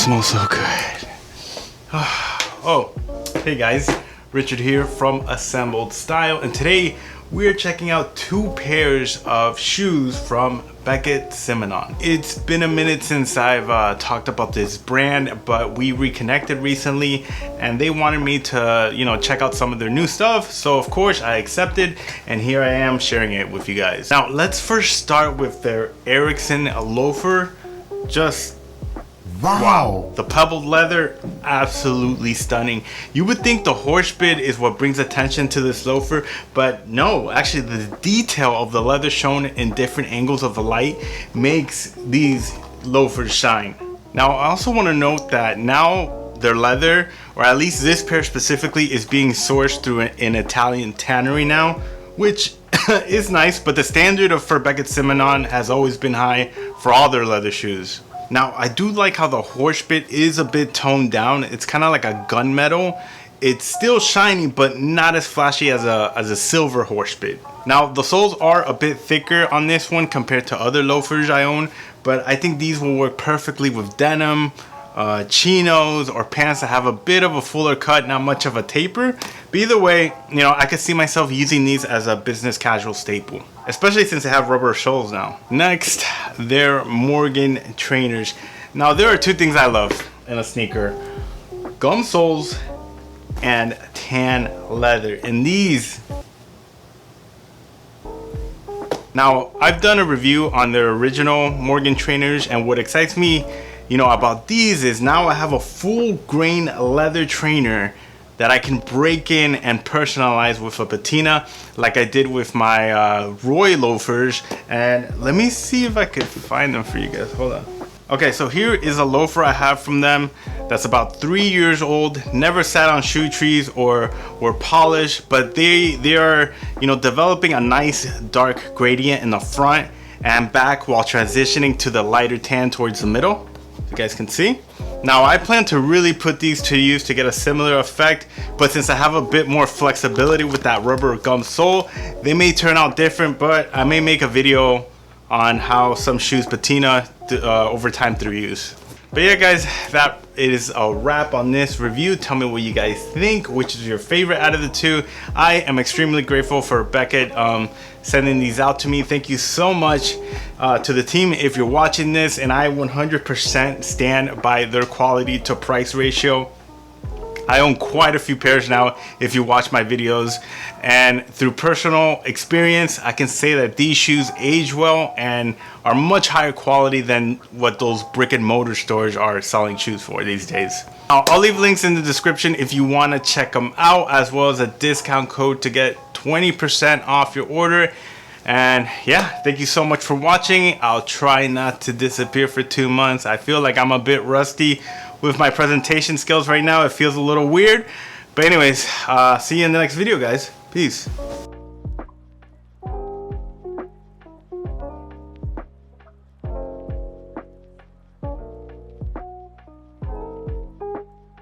smells so good. Oh, hey guys, Richard here from Assembled Style, and today we're checking out 2 pairs of shoes from Beckett Simonon. It's been a minute since I've talked about this brand, but we reconnected recently and they wanted me to, check out some of their new stuff. So of course I accepted, and here I am sharing it with you guys. Now let's first start with their Ericsson loafer. Just wow, the pebbled leather, absolutely stunning. You would think the horse bit is what brings attention to this loafer, but no, actually the detail of the leather shown in different angles of the light makes these loafers shine. Now I also want to note that now their leather, or at least this pair specifically, is being sourced through an Italian tannery now, which is nice, but the standard for Beckett Simonon has always been high for all their leather shoes. Now I do like how the horse bit is a bit toned down. It's kind of like a gunmetal. It's still shiny, but not as flashy as a silver horse bit. Now the soles are a bit thicker on this one compared to other loafers I own, but I think these will work perfectly with denim, chinos, or pants that have a bit of a fuller cut, not much of a taper. But either way, I could see myself using these as a business casual staple, especially since they have rubber soles now. Next, they're Mornin trainers. Now there are 2 things I love in a sneaker: gum soles and tan leather. And these, now I've done a review on their original Mornin trainers, and what excites me about these is now I have a full grain leather trainer that I can break in and personalize with a patina like I did with my Roy loafers. And let me see if I could find them for you guys. Hold on. Okay, so here is a loafer I have from them that's about 3 years old, never sat on shoe trees or were polished, but they are developing a nice dark gradient in the front and back while transitioning to the lighter tan towards the middle. You guys can see. Now I plan to really put these to use to get a similar effect, but since I have a bit more flexibility with that rubber gum sole, they may turn out different. But I may make a video on how some shoes patina over time through use. But yeah guys, that is a wrap on this review. Tell me what you guys think, which is your favorite out of the 2. I am extremely grateful for Beckett sending these out to me. Thank you so much to the team if you're watching this, and I 100% stand by their quality to price ratio. I own quite a few pairs now if you watch my videos, and through personal experience I can say that these shoes age well and are much higher quality than what those brick and mortar stores are selling shoes for these days. I'll leave links in the description if you want to check them out, as well as a discount code to get 20% off your order. And yeah, thank you so much for watching. I'll try not to disappear for 2 months. I feel like I'm a bit rusty with my presentation skills right now. It feels a little weird, but anyways, see you in the next video guys. Peace.